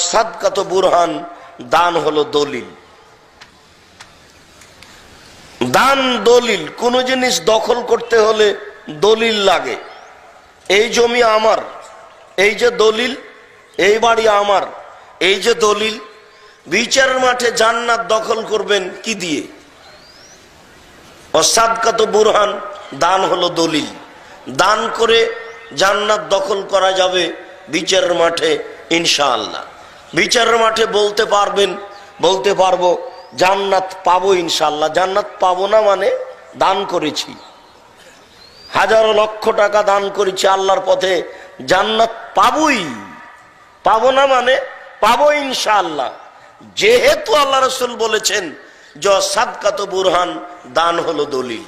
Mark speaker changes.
Speaker 1: সাদকাত বুরহান, দান হলো দলিল। দান দলিল। কোন জিনিস দখল করতে হলে দলিল লাগে। এই জমি আমার, এই যে দলিল, এই বাড়ি আমার, এই যে দলিল। বিচারের মাঠে জান্নাত দখল করবেন কি দিয়ে? সাদকাত বুরহান, দান হলো দলিল। দান করে জান্নাত দখল করা যাবে বিচারের মাঠে ইনশাআল্লাহ। বিচারের মাঠে বলতে পারবেন, বলতে পারবো জান্নাত পাবো ইনশাআল্লাহ। জান্নাত পাবো না মানে দান করেছি, হাজারো লক্ষ টাকা দান করেছি আল্লাহর পথে, জান্নাত পাবোই। পাবো না মানে পাবো ইনশাআল্লাহ। যেহেতু আল্লাহ রাসূল বলেছেন যে সাদকাত বুরহান, দান হলো দলিল।